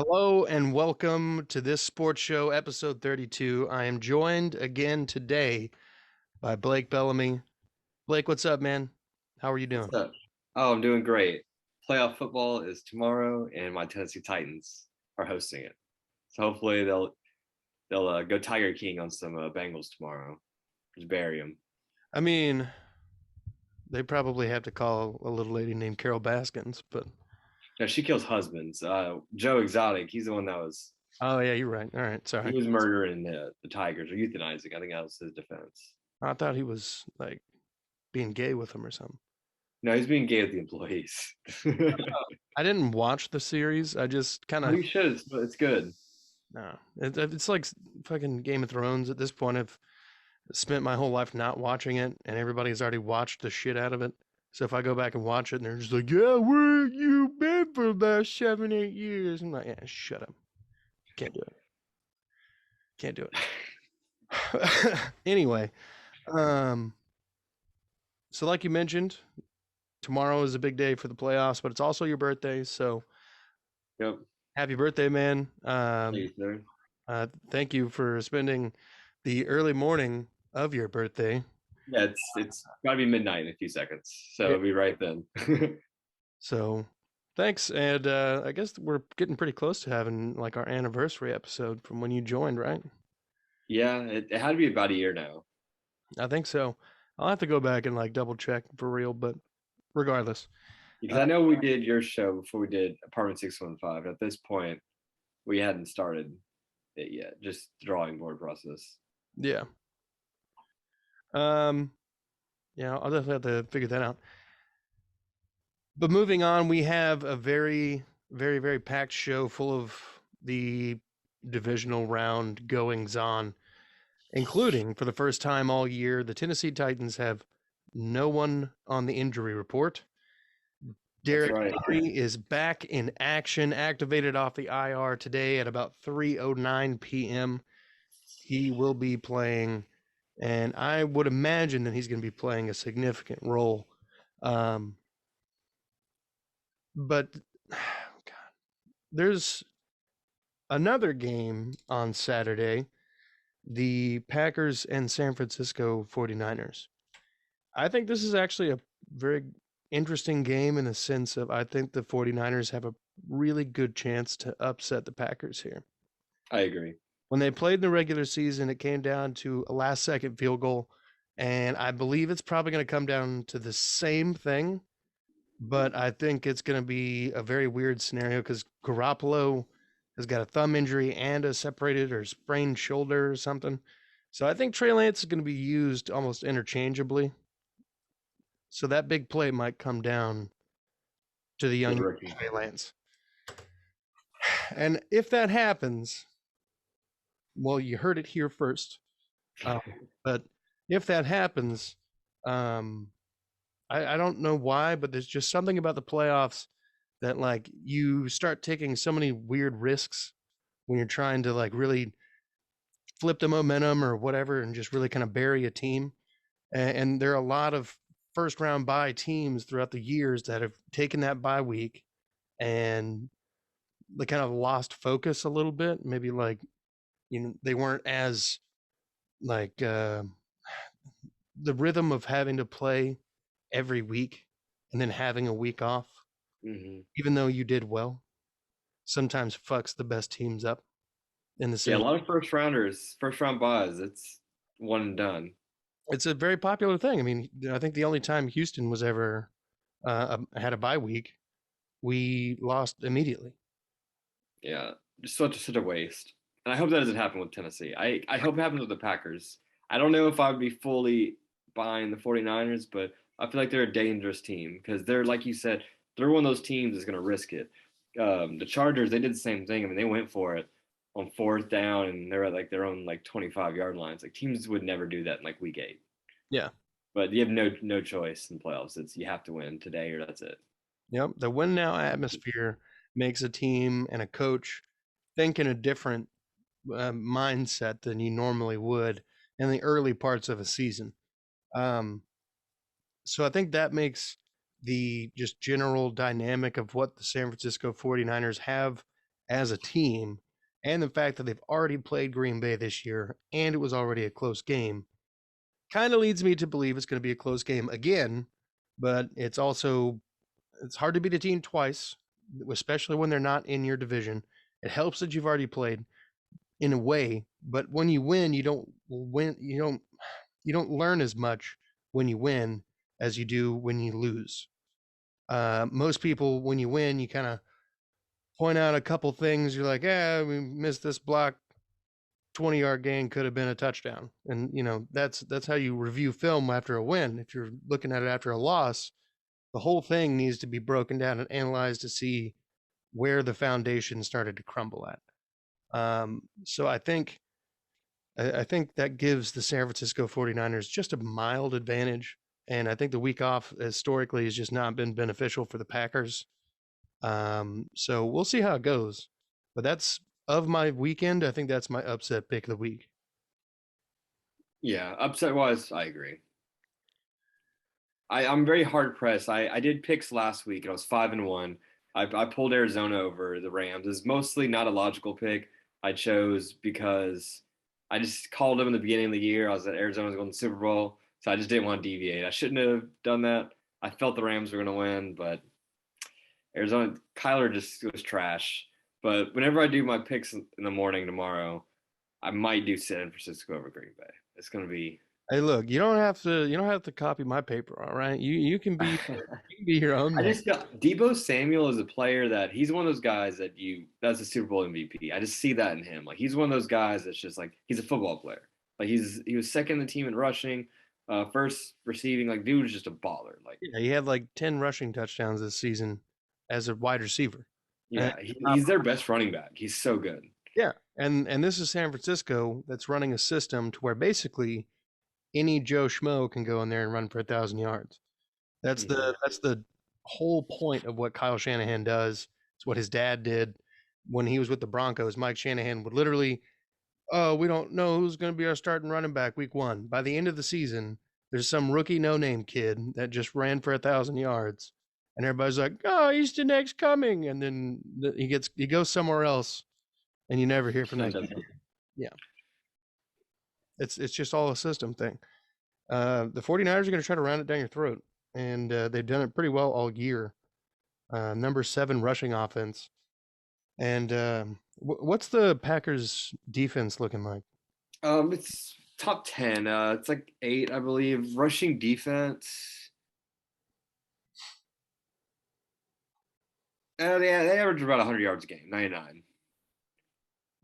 Hello and welcome to this sports show, episode 32. I am joined again today by Blake Bellamy. Blake, what's up, man? How are you What's doing? up? Oh, I'm doing great. Playoff football is tomorrow, and my Tennessee Titans are hosting it. So hopefully they'll go Tiger King on some Bengals tomorrow. Just bury them. I mean, they probably have to call a little lady named Carol Baskins, but No, she kills husbands. Joe Exotic, he's the one that was oh yeah, you're right. All right, he sorry. was murdering the Tigers or euthanizing. I think that was his defense. I thought he was like being gay with them or something. No, he's being gay with the employees. I didn't watch the series. I just kind Oh, of you should. It's good. no. It's like fucking Game of Thrones at this point. I've spent my whole life not watching it, and everybody's already watched the shit out of it. So if I go back and watch it, and they're just like, "Yeah, where you been for about 7, 8 years?" I'm like, "Yeah, shut up. Can't do it. Can't do it." Anyway, um, so like you mentioned, tomorrow is a big day for the playoffs, but it's also your birthday. So Yep. happy birthday, man. Thank you, sir. Thank you for spending the early morning of your birthday. Yeah, it's gotta be midnight in a few seconds, so Yeah. it'll be right then. So thanks. And I guess we're getting pretty close to having like our anniversary episode from when you joined, right? Yeah, it had to be about a year now. I think so. I'll have to go back and like double check for real, but regardless. Because Uh, I know we did your show before we did Apartment 615. At this point, we hadn't started it yet, just the drawing board process. yeah. Um, yeah, I'll definitely have to figure that out. But moving on, we have a very, very, very packed show full of the divisional round goings on, including for the first time all year, the Tennessee Titans have no one on the injury report. That's Derek right. Henry is back in action, activated off the IR today at about 3:09 p.m. He will be playing, and I would imagine that he's going to be playing a significant role. Um, but God, there's another game on Saturday, the Packers and San Francisco 49ers. I think this is actually a very interesting game in the sense of I think the 49ers have a really good chance to upset the Packers here. I agree. When they played in the regular season, it came down to a last second field goal. And I believe it's probably going to come down to the same thing, but I think it's going to be a very weird scenario because Garoppolo has got a thumb injury and a separated or sprained shoulder or something. So I think Trey Lance is going to be used almost interchangeably. So that big play might come down to the The young rookie. Trey Lance. And if that happens, well, you heard it here first. Um, but if that happens, um, I don't know why, but there's just something about the playoffs that like you start taking so many weird risks when you're trying to like really flip the momentum or whatever and just really kind of bury a team. And there are a lot of first round bye teams throughout the years that have taken that bye week and they kind of lost focus a little bit. Maybe like, they weren't as like the rhythm of having to play every week and then having a week off, Hmm. even though you did well, sometimes fucks the best teams up in the Yeah, a sense lot of first rounders, first round buys, it's one and done. it's a very popular thing. I mean, I think the only time Houston was ever had a bye week, we lost immediately. Yeah, just such a waste. And I hope that doesn't happen with Tennessee. I hope it happens with the Packers. I don't know if I would be fully buying the 49ers, but I feel like they're a dangerous team because they're, like you said, they're one of those teams that's going to risk it. The Chargers, they did the same thing. I mean, they went for it on fourth down and they're at like their own like 25-yard lines. Like teams would never do that in like week 8. Yeah. But you have no choice in the playoffs. It's you have to win today or that's it. Yep. The win now atmosphere makes a team and a coach think in a different mindset than you normally would in the early parts of a season. Um, so I think that makes the just general dynamic of what the San Francisco 49ers have as a team, and the fact that they've already played Green Bay this year and it was already a close game, kind of leads me to believe it's going to be a close game again. But it's hard to beat a team twice, especially when they're not in your division. It helps that you've already played in a way, but when you win, you don't learn as much when you win as you do when you lose. Most people, when you win, you kind of point out a couple things. You're like, "Yeah, we missed this block. 20-yard gain could have been a touchdown." And that's how you review film after a win. If you're looking at it after a loss, the whole thing needs to be broken down and analyzed to see where the foundation started to crumble at. So I think that gives the San Francisco 49ers just a mild advantage. And I think the week off historically has just not been beneficial for the Packers. So we'll see how it goes. But that's of my weekend. I think that's my upset pick of the week. Yeah, upset wise, I agree. I'm very hard pressed. I did picks last week and I was 5-1. I pulled Arizona over the Rams. It's mostly not a logical pick. I chose because I just called them in the beginning of the year. I was at Arizona's going to the Super Bowl, so I just didn't want to deviate. I shouldn't have done that. I felt the Rams were going to win, but Arizona Kyler just was trash. But whenever I do my picks in the morning tomorrow, I might do San Francisco over Green Bay. It's going to be. Hey, look, you don't have to copy my paper, all right? You can be your own I man. just got Debo Samuel is a player that he's one of those guys that's a Super Bowl MVP. I just see that in him. Like he's one of those guys that's just like he's a football player. Like he was second in the team in rushing, first receiving. Like dude was just a baller. Like Yeah, he had like 10 rushing touchdowns this season as a wide receiver. And yeah, he's their best running back. He's so good. yeah, and this is San Francisco that's running a system to where basically any Joe Schmo can go in there and run for 1,000 yards. Mhm. That's the whole point of what Kyle Shanahan does. It's what his dad did when he was with the Broncos. Mike Shanahan would literally, "Oh, we don't know who's going to be our starting running back week one." By the end of the season, there's some rookie no name kid that just ran for 1,000 yards, and everybody's like, "Oh, he's the next coming," and then he goes somewhere else, and you never hear from that kid. Yeah, it's just all a system thing. The 49ers are going to try to round it down your throat, and they've done it pretty well all year. Number 7 rushing offense. And what's the Packers defense looking like? It's top 10. It's like 8, I believe. Rushing defense. They average about 100 yards a game, 99.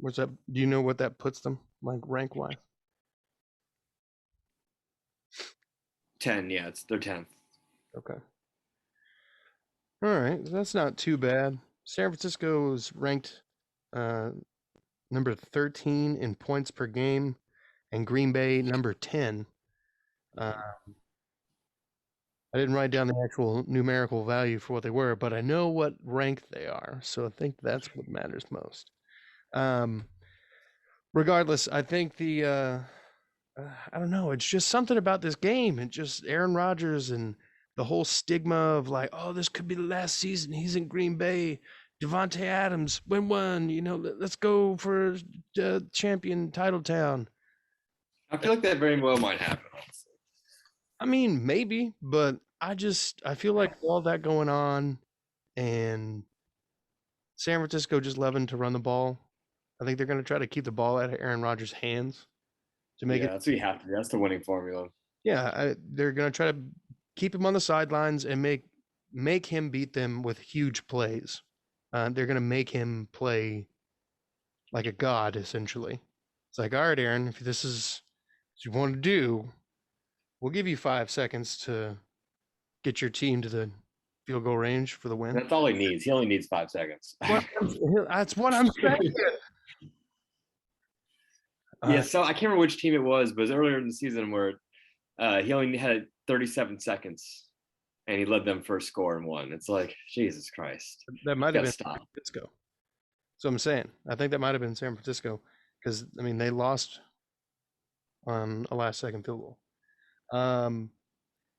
What's that? Do you know what that puts them like rank wise? 10, yeah, they're 10th. Okay. All right. That's not too bad. San Francisco is ranked uh, number 13 in points per game, and Green Bay number 10. Uh, I didn't write down the actual numerical value for what they were, but I know what rank they are. So I think that's what matters most. Um, Regardless, I think I don't know. It's just something about this game and just Aaron Rodgers and the whole stigma of like, oh, this could be the last season. He's in Green Bay. Devontae Adams, win one. Let's go for champion title town. I feel like that very well might happen. I mean, maybe, but I feel like all that going on and San Francisco just loving to run the ball. I think they're going to try to keep the ball out of Aaron Rodgers' hands to make Yeah, it. that's what you have to do. That's the winning formula. Yeah, they're going to try to keep him on the sidelines and make him beat them with huge plays. They're going to make him play like a god, essentially. It's like, all right, Aaron, if this is what you want to do, we'll give you 5 seconds to get your team to the field goal range for the win. That's all he needs. He only needs 5 seconds. That's what I'm saying. Yeah, so I can't remember which team it was earlier in the season where he only had 37 seconds and he led them for a score and won. It's like, Jesus Christ. That might have been Stop. San Francisco. So I'm saying, I think that might have been San Francisco because I mean they lost on a last second field goal.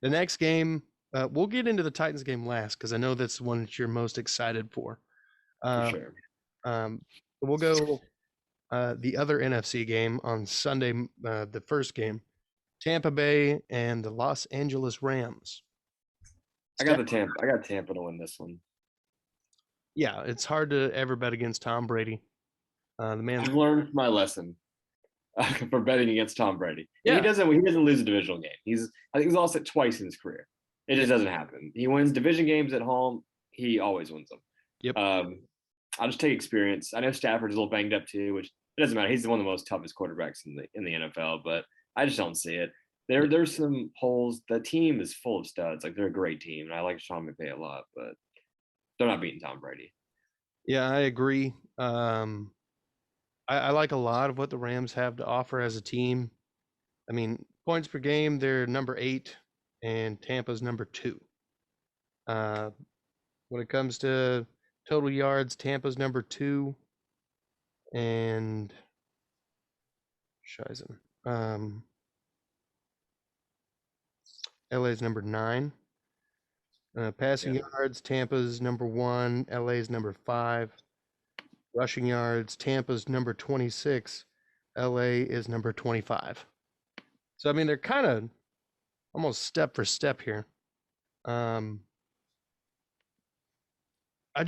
The next game, we'll get into the Titans game last because I know that's the one that you're most excited for. For Uh, sure. Um, we'll go the other NFC game on Sunday, the first game, Tampa Bay and the Los Angeles Rams. I got Tampa to win this one. Yeah, it's hard to ever bet against Tom Brady. The man's I've learned my lesson for betting against Tom Brady. And yeah, he doesn't lose a divisional game. I think he's lost it twice in his career. It yeah, just doesn't happen. He wins division games at home. He always wins them. yep, I'll just take experience. I know Stafford's a little banged up too, which it doesn't matter. He's one of the most toughest quarterbacks in the NFL, but I just don't see it. There's some holes. The team is full of studs. Like they're a great team, and I like Sean McVay a lot, but they're not beating Tom Brady. yeah. I agree. I like a lot of what the Rams have to offer as a team. I mean, points per game, they're number 8, and Tampa's number 2. Uh, when it comes to total yards, Tampa's number 2, and Shizen. LA's number 9. Passing Yeah. yards, Tampa's number 1, LA's number 5. Rushing yards, Tampa's number 26, LA is number 25. So I mean, they're kind of almost step for step here. Um, I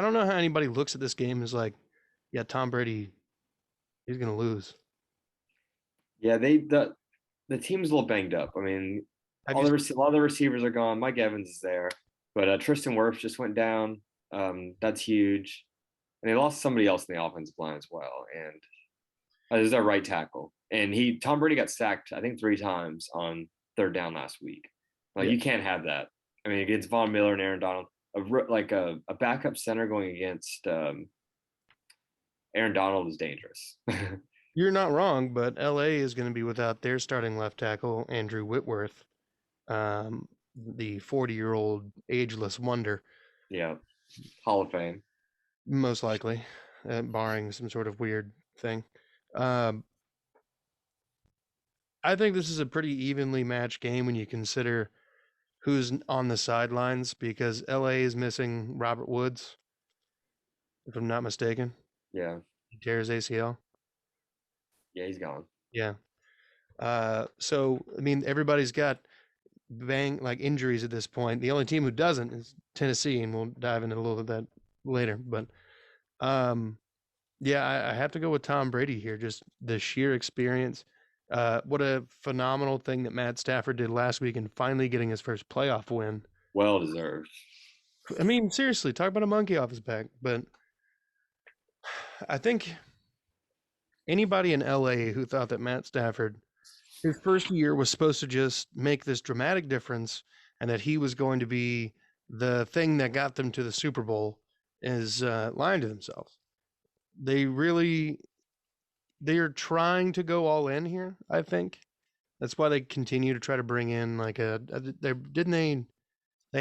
don't know how anybody looks at this game and is like, yeah, Tom Brady, he's gonna lose. Yeah, the team's a little banged up. I mean, Have you? a lot of the receivers are gone. Mike Evans is there, but Tristan Wirfs just went down. That's huge, and they lost somebody else in the offensive line as well. And this is our right tackle, and Tom Brady got sacked I think 3 times on third down last week. Like Yeah, you can't have that. I mean, against Von Miller and Aaron Donald, a backup center going against Aaron Donald is dangerous. you're not wrong, but LA is going to be without their starting left tackle, Andrew Whitworth, the 40-year-old ageless wonder, Yeah, Hall of Fame. most likely, barring some sort of weird thing. Um, I think this is a pretty evenly matched game when you consider who's on the sidelines because LA is missing Robert Woods, if I'm not mistaken. Yeah, He tears ACL. yeah, he's gone. Yeah. So I mean, everybody's got like injuries at this point. The only team who doesn't is Tennessee, and we'll dive into a little of that later. But um, yeah, I have to go with Tom Brady here. Just the sheer experience. What a phenomenal thing that Matt Stafford did last week and finally getting his first playoff win. Well deserved. I mean, seriously, talk about a monkey off his back. But I think anybody in LA who thought that Matt Stafford, his first year was supposed to just make this dramatic difference and that he was going to be the thing that got them to the Super Bowl is lying to themselves. They really, they are trying to go all in here, I think. That's why they continue to try to bring in like they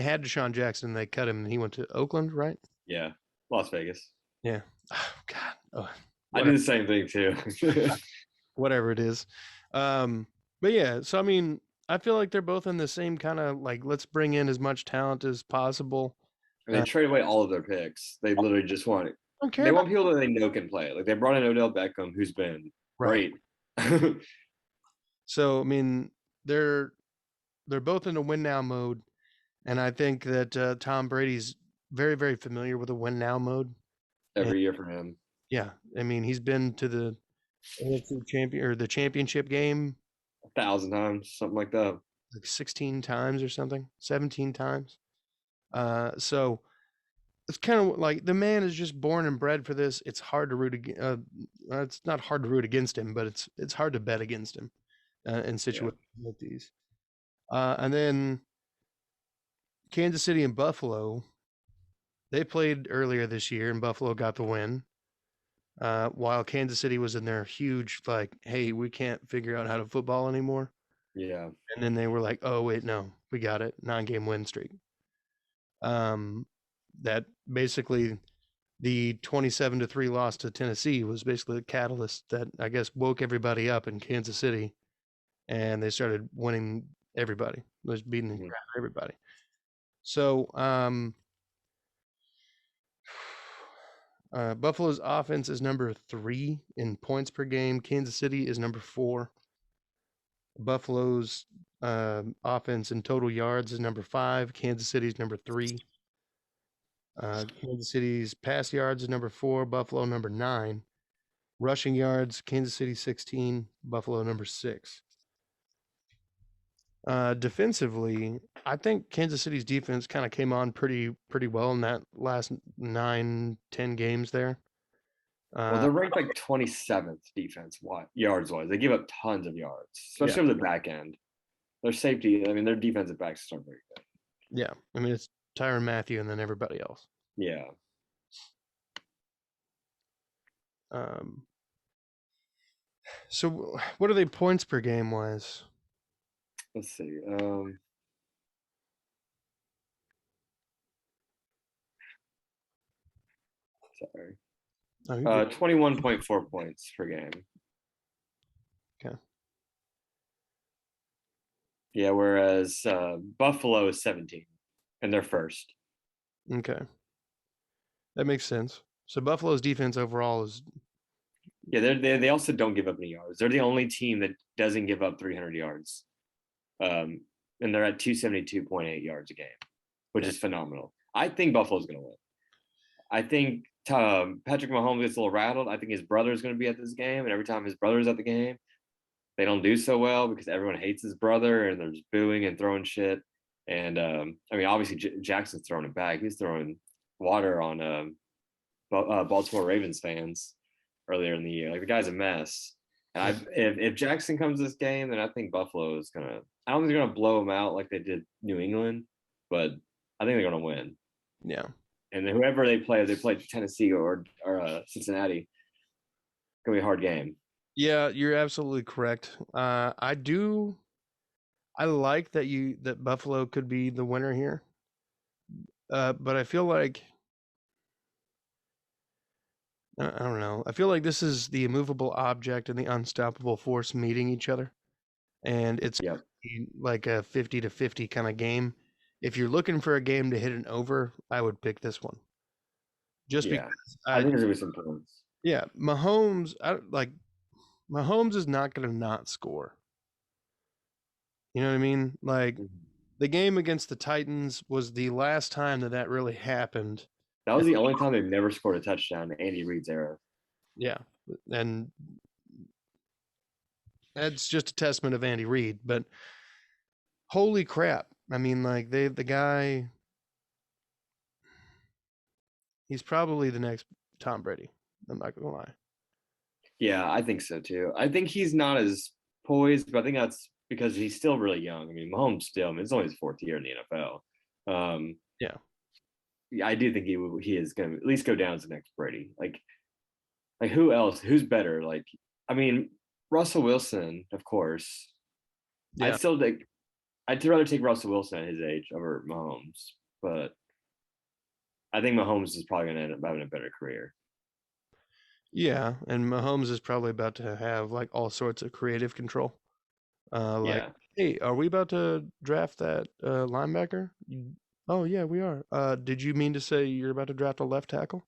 had Deshaun Jackson, they cut him and he went to Oakland, right? Yeah, Las Vegas. Yeah. Oh, God. Oh, I do whatever, the same thing too. whatever it is. But yeah, so I mean, I feel like they're both in the same kind of like, let's bring in as much talent as possible. And they trade away all of their picks. They literally just want it. I don't care They about want people that they know can play. Like they brought in Odell Beckham, who's been right. great. So I mean, they're they're both in a win now mode, and I think that Tom Brady's very very familiar with a win now mode. And Every year for him. yeah, I mean he's been to the AFC champion or the championship game 1,000 times, something like that. like 16 times or something, 17 times. So it's kind of like the man is just born and bred for this. It's hard to it's not hard to root against him, but it's hard to bet against him in Yeah. situations like these. And then Kansas City and Buffalo, they played earlier this year, and Buffalo got the win. While Kansas City was in their huge, like, hey, we can't figure out how to football anymore. Yeah. And then they were like, oh, wait, no, we got it. 9-game win streak. That basically the 27-3 loss to Tennessee was basically the catalyst that I guess woke everybody up in Kansas City, and they started winning everybody, was beating Mhm. everybody. So Buffalo's offense is number 3 in points per game. Kansas City is number 4. Buffalo's offense in total yards is number 5. Kansas City's number 3. Kansas City's pass yards is number 4. Buffalo number 9. Rushing yards, Kansas City 16. Buffalo number 6. Defensively, I think Kansas City's defense kind of came on pretty well in that last 9-10 games there. Well, they're ranked like 27th defense yards wise. They give up tons of yards, especially on the back end. Their safety, I mean, their defensive backs aren't very good. Yeah, I mean it's Tyrann Mathieu and then everybody else. Yeah. So what are they points per game wise? Let's see. Sorry. 21.4 points per game. Okay. Yeah, whereas Buffalo is 17, and they're first. Okay. That makes sense. So Buffalo's defense overall is. Yeah, they also don't give up any yards. They're the only team that doesn't give up 300 yards. And they're at 272.8 yards a game, which is phenomenal. I think Buffalo's going to win. I think Patrick Mahomes gets a little rattled. I think his brother is going to be at this game, and every time his brother's at the game, they don't do so well because everyone hates his brother and they're just booing and throwing shit. And I mean, obviously Jackson's throwing it back. He's throwing water on Baltimore Ravens fans earlier in the year. Like the guy's a mess. And if Jackson comes this game, then I think Buffalo is gonna. I don't think they're gonna blow them out like they did New England, but I think they're gonna win. Yeah. And then whoever they play, if they play Tennessee or Cincinnati, it's gonna be a hard game. Yeah, you're absolutely correct. I like that Buffalo could be the winner here. But I feel like I don't know. I feel like this is the immovable object and the unstoppable force meeting each other, and it's like a 50-50 kind of game. If you're looking for a game to hit an over, I would pick this one. Just because I think there's gonna be some points. Yeah, Mahomes. Mahomes is not going to not score. You know what I mean? Like the game against the Titans was the last time that really happened. That was the only time they've never scored a touchdown in Andy Reid's era. Yeah, and that's just a testament of Andy Reid. But holy crap! I mean, like the guy, he's probably the next Tom Brady. I'm not gonna lie. Yeah, I think so too. I think he's not as poised, but I think that's because he's still really young. I mean, Mahomes still, I mean, it's only his 4th year in the NFL. Yeah, I do think he is going to at least go down as the next Brady. Like who else? Who's better? Like, I mean, Russell Wilson, of course. Yeah. I'd rather take Russell Wilson at his age over Mahomes, but I think Mahomes is probably going to end up having a better career. Yeah, and Mahomes is probably about to have like all sorts of creative control. Hey, are we about to draft that linebacker? Oh yeah, we are. Did you mean to say you're about to draft a left tackle?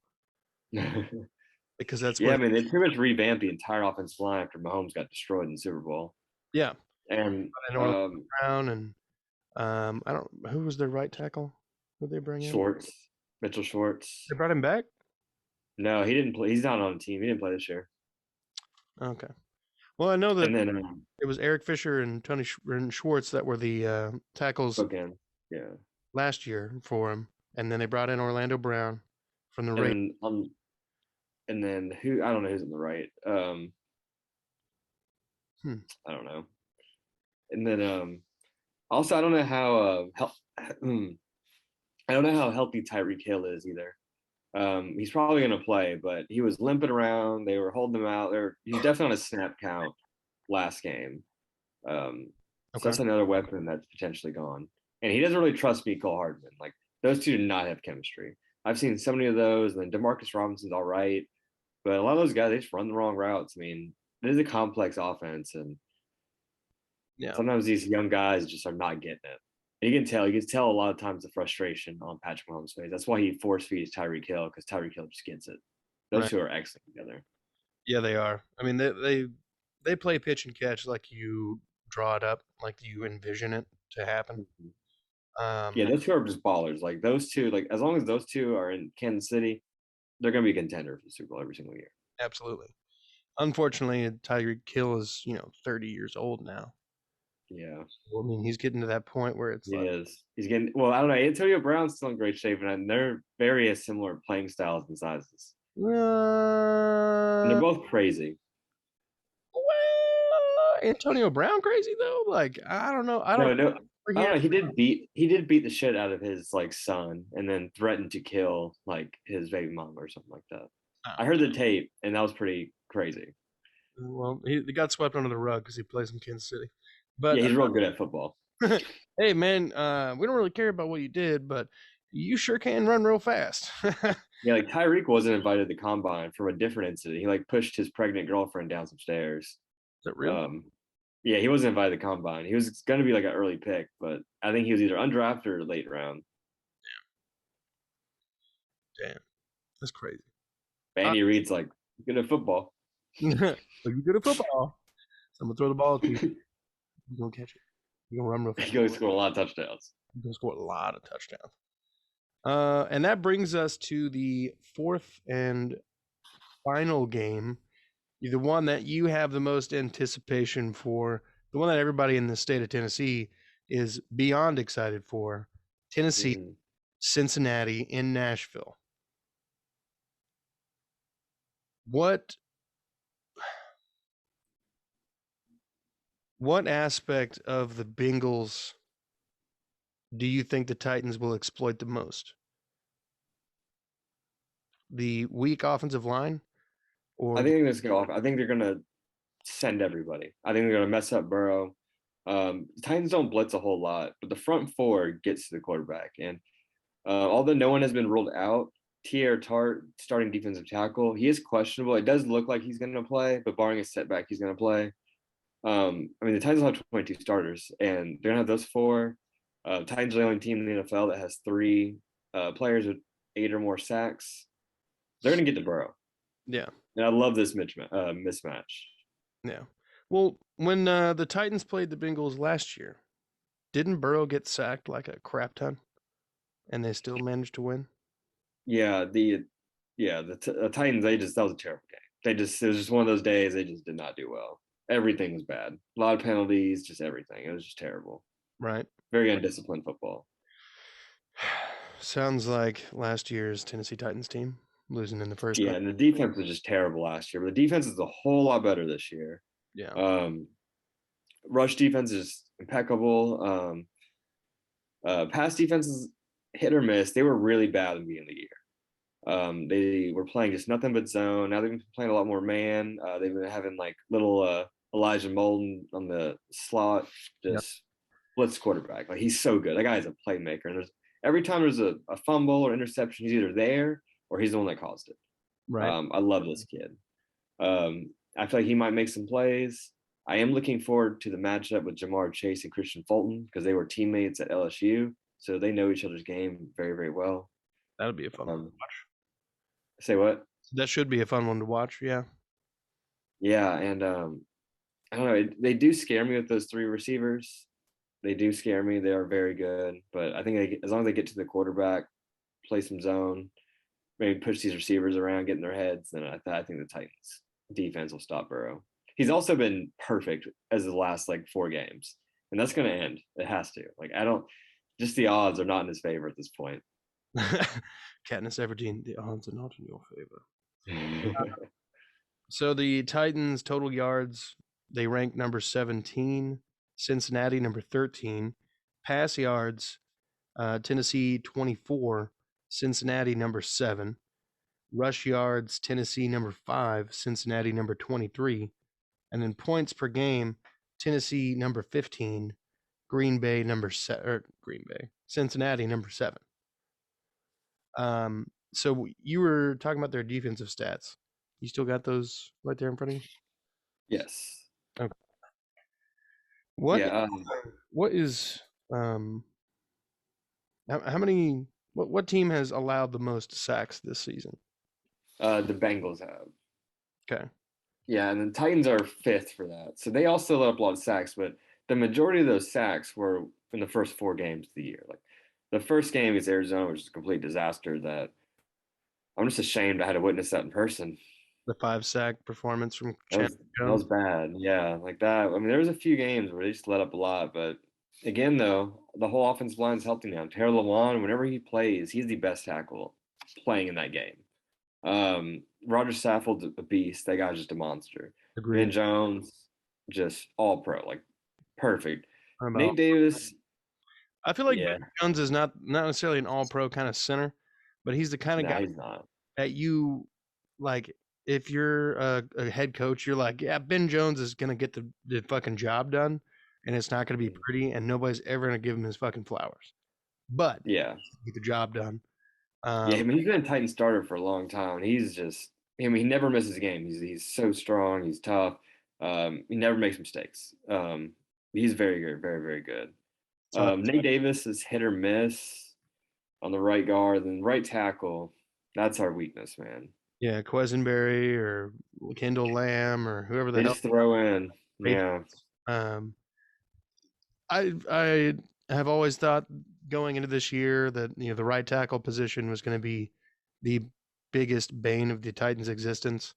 Because that's I mean, they pretty much revamped the entire offensive line after Mahomes got destroyed in the Super Bowl. Yeah, and Brown and I don't. Who was their right tackle? Who they bring in? Mitchell Schwartz. They brought him back. No, he didn't play. He's not on the team. He didn't play this year. Okay. Well, I know that it was Eric Fisher and Tony Schwartz that were the tackles last year for him, and then they brought in Orlando Brown from the Ravens. And then who? I don't know who's in the right. I don't know. And then also I don't know how I don't know how healthy Tyreek Hill is either. He's probably going to play, but he was limping around. They were holding him out. He's definitely on a snap count last game. So that's another weapon that's potentially gone. And he doesn't really trust Mecole Hardman. Like those two do not have chemistry. I've seen so many of those. And then Demarcus Robinson's all right, but a lot of those guys, they just run the wrong routes. I mean, it is a complex offense, and sometimes these young guys just are not getting it. And you can tell a lot of times the frustration on Patrick Mahomes' face. That's why he force feeds Tyreek Hill, because Tyreek Hill just gets it. Those Right. two are excellent together. Yeah, they are. I mean, they play pitch and catch like you draw it up, like you envision it to happen. Mhm. Um, Yeah, those two are just ballers. Like those two, like as long as those two are in Kansas City, they're gonna be a contender for the Super Bowl every single year. absolutely. Unfortunately, Tyreek Hill is 30 years old now. Yeah, I mean, he's getting to that point where it's he like, is. He's getting well. I don't know. Antonio Brown's still in great shape, and they're very similar playing styles and sizes, and they're uh, both crazy. Antonio Brown crazy though. Like, I don't know. I don't No, no, remember I he don't had. know. He did beat the shit out of his like son, and then threatened to kill like his baby mom or something like that. I Oh, heard the tape, and that was pretty crazy. well, he got swept under the rug because he plays in Kansas City. But Yeah, he's real good at football. hey, man, we don't really care about what you did, but you sure can run real fast. Is Yeah, like Tyreek wasn't invited to the combine from a different incident. He like pushed his pregnant girlfriend down some stairs. it real? Um, yeah, he wasn't invited to the combine. He was going to be like an early pick, but I think he was either undrafted or late round. Damn, that's crazy. Andy Reid's like good at football. But you good at football, so I'm gonna throw the ball to you. You're gonna catch it. You're gonna run real He's fast. going to score a lot of touchdowns. You're gonna score a lot of touchdowns. And that brings us to the fourth and final game, the one that you have the most anticipation for, the one that everybody in the state of Tennessee is beyond excited for. Tennessee, Mhm. Cincinnati in Nashville. What aspect of the Bengals do you think the Titans will exploit the most? The weak offensive line I or think they're just going off. I think they're going to send everybody. I think they're going to mess up Burrow. The Titans don't blitz a whole lot, but the front four gets to the quarterback. And although no one has been ruled out, Tier Tart, starting defensive tackle, he is questionable. It does look like he's going to play, but barring a setback, he's going to play. I mean, the Titans will have 22 starters, and they're going to have those four. Titans are the only team in the NFL that has three players with 8 or more sacks. They're going to get to Burrow. yeah, And I love this mismatch. yeah. Well, when the Titans played the Bengals last year, didn't Burrow get sacked like a crap ton, and they still managed to win? Yeah, the Titans. That was a terrible game. It was just one of those days. They just did not do well. Everything was bad. A lot of penalties, just everything. It was just terrible. Right. Very undisciplined football. Sounds like last year's Tennessee Titans team losing in the first Yeah, round. and the defense was just terrible last year. But the defense is a whole lot better this year. Yeah. Um, rush defense is impeccable. Pass defense is hit or miss. They were really bad at the beginning of the year. They were playing just nothing but zone. Now they've been playing a lot more man. They've been having like little Elijah Molden on the slot, Yep. just blitz quarterback. Like he's so good. That guy is a playmaker. And every time there's a fumble or interception, he's either there or he's the one that caused it. Right. I love this kid. I feel like he might make some plays. I am looking forward to the matchup with Jamar Chase and Christian Fulton because they were teammates at LSU, so they know each other's game very, very well. That'll be a fun one to Um, watch. say what? That should be a fun one to watch. Yeah. Yeah, and I don't know. They do scare me with those three receivers. They do scare me. They are very good, but I think as long as they get to the quarterback, play some zone, maybe push these receivers around, get in their heads, then I think the Titans defense will stop Burrow. He's also been perfect as the last like 4 games, and that's going to end. It has to. Like I don't. Just the odds are not in his favor at this point. Katniss Everdeen, the odds are not in your favor. So the Titans total yards, they rank number 17, Cincinnati number 13. Pass yards, Tennessee 24, Cincinnati number 7. Rush yards, Tennessee number 5, Cincinnati number 23. And then points per game, Tennessee number 15, Cincinnati number 7. So you were talking about their defensive stats. You still got those right there in front of you? Yes. Okay. What Yeah. what is how many what team has allowed the most sacks this season? The Bengals have. Okay. Yeah, and the Titans are fifth for that. So they also let up a lot of sacks, but the majority of those sacks were in the first 4 games of the year. Like the first game is Arizona, which is a complete disaster that I'm just ashamed I had to witness that in person. The 5 sack performance from That Chandler was that Jones. was bad. Yeah, like that. I mean, there was a few games where they just let up a lot, but again, though, the whole offensive line is healthy now. Taylor Lewan, whenever he plays, he's the best tackle playing in that game. Roger Saffold's a beast. That guy's just a monster. Ben Agreed. Jones, just all pro, like perfect. About Nate Davis, I feel like Ben yeah, Jones is not necessarily an all pro kind of center, but he's the kind of no, guy he's not. that you like if you're a head coach, you're like, yeah, Ben Jones is gonna get the fucking job done, and it's not gonna be pretty, and nobody's ever gonna give him his fucking flowers. But Yeah, get the job done. yeah. I Um, mean, he's been a Titan starter for a long time. He's just, I mean, he never misses a game. He's so strong. He's tough. He never makes mistakes. He's very good, very very good. so Nate Davis is hit or miss on the right guard, and right tackle. That's our weakness, man. yeah, Quisenberry or Kendall Lamb or whoever the They hell just throw in, Patriots. yeah. Um, I have always thought going into this year that the right tackle position was going to be the biggest bane of the Titans' existence.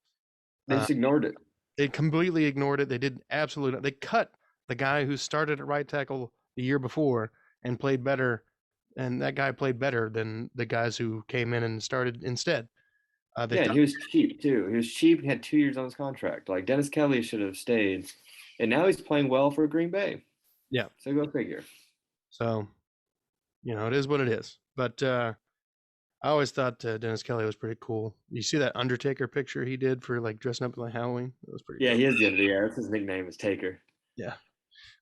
They Uh, just ignored it. they completely ignored it. They did absolutely. They cut the guy who started at right tackle the year before and played better, and that guy played better than the guys who came in and started instead. They Yeah, and thought, he was cheap too. He was cheap. He had 2 years on his contract. Like Dennis Kelly should have stayed, and now he's playing well for Green Bay. yeah. So go figure. So it is what it is. But I always thought Dennis Kelly was pretty cool. You see that Undertaker picture he did for like dressing up like Halloween? That was pretty Yeah, dope. he is the end of the year. That's his nickname is Taker. Yeah.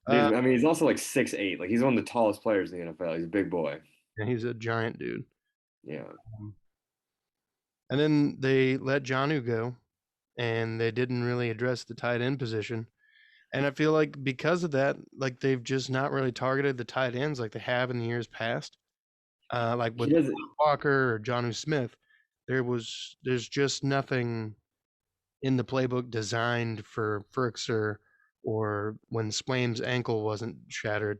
Dude, I mean, he's also like 6'8". Like he's one of the tallest players in the NFL. He's a big boy. And he's a giant dude. Yeah. Um, And then they let Janu go, and they didn't really address the tight end position. And I feel like because of that, like they've just not really targeted the tight ends like they have in the years past. Like He with doesn't. Walker or Jonu Smith, there's just nothing in the playbook designed for Ferkser or when Swaim's ankle wasn't shattered.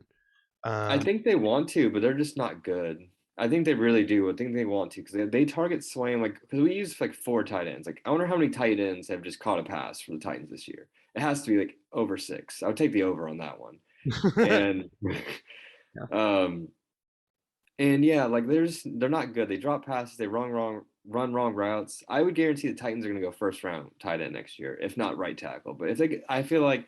I Um, think they want to, but they're just not good. I think they really do. I think they want to because they target Swaim like because we use like 4 tight ends. Like I wonder how many tight ends have just caught a pass for the Titans this year. It has to be like over 6. I would take the over on that one. And yeah, um and yeah, like they're not good. They drop passes. They run wrong routes. I would guarantee the Titans are going to go first round tight end next year, if not right tackle. But if they, I feel like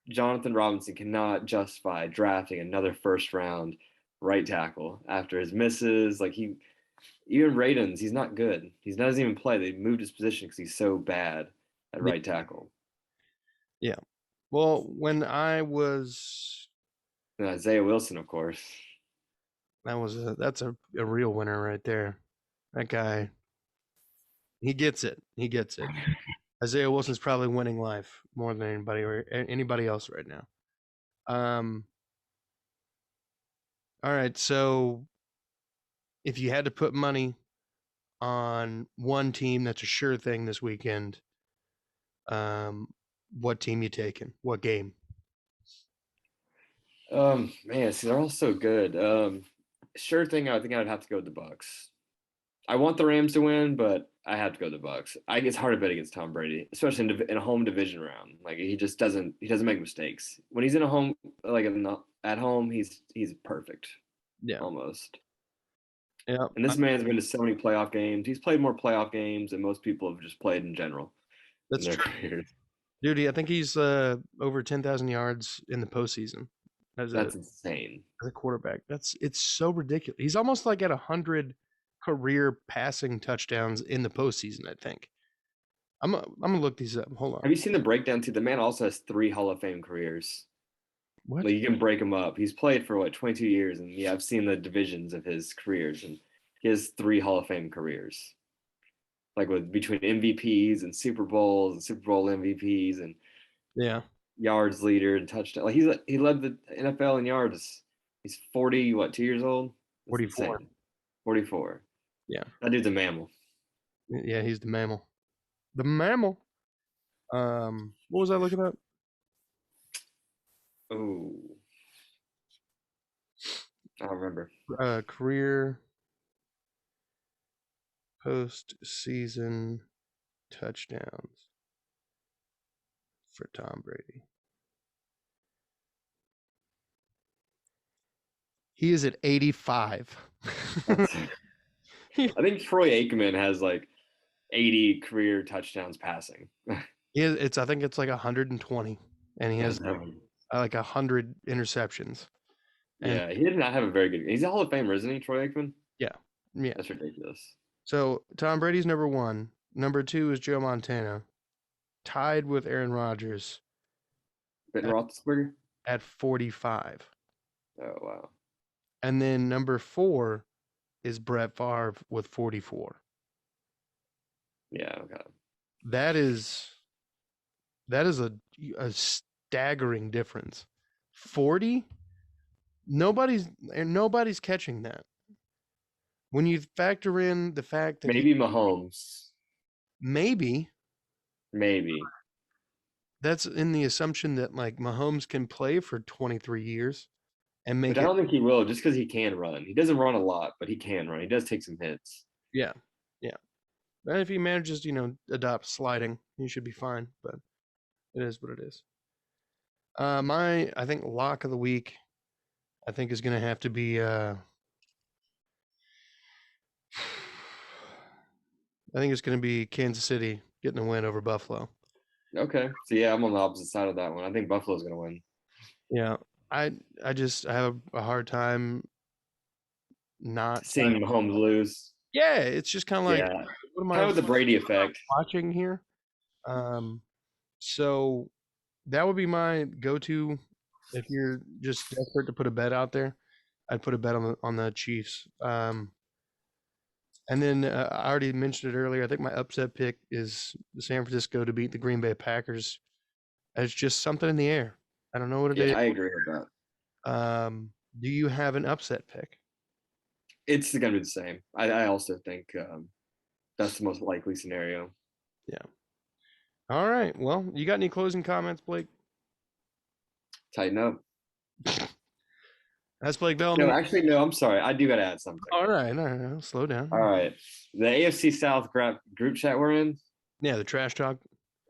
Jonathan Robinson cannot justify drafting another first round right tackle after his misses. Like even Radens, he's not good. He doesn't even play. They moved his position because he's so bad at yeah, right tackle. yeah. Well, when I was And Isaiah Wilson, of course. that's a real winner right there. That guy, he gets it. He gets it. Isaiah Wilson's probably winning life more than anybody else right now. Um, all right, so if you had to put money on one team that's a sure thing this weekend, um, what team you taking? What game? Man, see, they're all so good. Sure thing, I think I'd have to go with the Bucks. I want the Rams to win, but I have to go with the Bucks. It's hard to bet against Tom Brady, especially in a home division round. Like he doesn't make mistakes. When he's in a home like at home, he's perfect Yeah, almost. yeah, And this man's been to so many playoff games. He's played more playoff games than most people have just played in general in that's their true, careers. dude. I think he's over 10,000 yards in the postseason as a That's insane. as a quarterback. It's so ridiculous. He's almost like at 100 career passing touchdowns in the postseason. I think. I'm gonna look these up. Hold on. Have you seen the breakdown too? The man also has 3 Hall of Fame careers. What? Like you can break him up. He's played for what 22 years, and yeah, I've seen the divisions of his careers, and he has 3 Hall of Fame careers. Like with between MVPs and Super Bowls and Super Bowl MVPs and Yeah, yards leader and touchdown. Like he led the NFL in yards. He's 40, what, 2 years old? That's 44. insane. 44. Yeah, That dude's a mammal. Yeah, he's the mammal. The mammal. What was I looking at? Oh, I don't remember. Career postseason touchdowns for Tom Brady. He is at 85. That's, I think Troy Aikman has like 80 career touchdowns passing. I think it's like 120, and he has like 100 interceptions. And Yeah, he did not have a very good. He's a Hall of Famer, isn't he, Troy Aikman? yeah, yeah. That's ridiculous. So Tom Brady's number one. Number two is Joe Montana, tied with Aaron Rodgers Ben at, Roethlisberger. at 45. Oh wow. And then number four is Brett Favre with 44. Yeah. Okay. That is a staggering difference. 40? Nobody's catching that. When you factor in the fact that Maybe Mahomes. maybe Maybe. that's in the assumption that like Mahomes can play for 23 years and Which make I it. don't think he will, just because he can run. He doesn't run a lot, but he can run. He does take some hits. Yeah, yeah. And if he manages to, adopt sliding, he should be fine. But it is what it is. I think lock of the week, I think is going to have to be. I think it's going to be Kansas City getting a win over Buffalo. Okay. So yeah, I'm on the opposite side of that one. I think Buffalo's gonna win. Yeah, I I have a hard time not. Seeing Mahomes lose. Yeah, it's just kind of like, Yeah. what am Kind I of with the Brady effect. watching here? Um, so that would be my go-to if you're just desperate to put a bet out there. I'd put a bet on the Chiefs. And then I already mentioned it earlier. I think my upset pick is San Francisco to beat the Green Bay Packers. It's just something in the air. I don't know what it Yeah, is. I agree with that. Do you have an upset pick? It's gonna be the same. I also think that's the most likely scenario. Yeah. All right. Well, you got any closing comments, Blake? Tighten up. That's Blake No, Bellamy. actually, no. I'm sorry. I do gotta add something. All right. Slow down. All right. The AFC South group chat we're in. Yeah, the trash talk.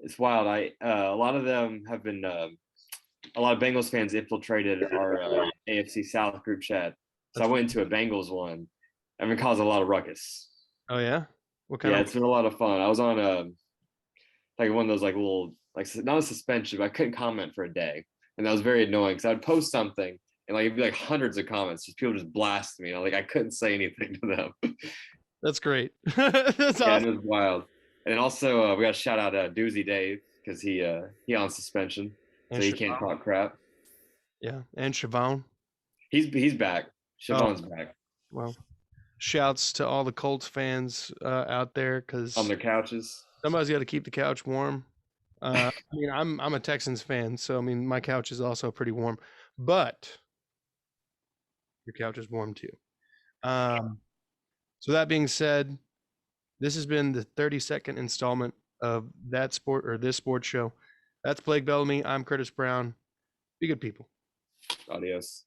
It's wild. A lot of them have been a lot of Bengals fans infiltrated our AFC South group chat. So I went into a Bengals one. I've been causing a lot of ruckus. Oh yeah. What kind Yeah, of? it's been a lot of fun. I was on like one of those like little like not a suspension, but I couldn't comment for a day, and that was very annoying because I'd post something and like it'd be like hundreds of comments, just people just blast me. And I couldn't say anything to them. That's great. That's Yeah, awesome. it was wild. And then also we got to shout out Doozy Dave because he on suspension, so And he can't talk crap. yeah, and Siobhan. He's back. Siobhan's Oh, back well, shouts to all the Colts fans out there because on their couches. somebody's got to keep the couch warm. I mean, I'm a Texans fan, so I mean, my couch is also pretty warm, but your couch is warm too. So that being said, this has been the 32nd installment of this sports show. That's Blake Bellamy. I'm Curtis Brown. Be good people. Adios.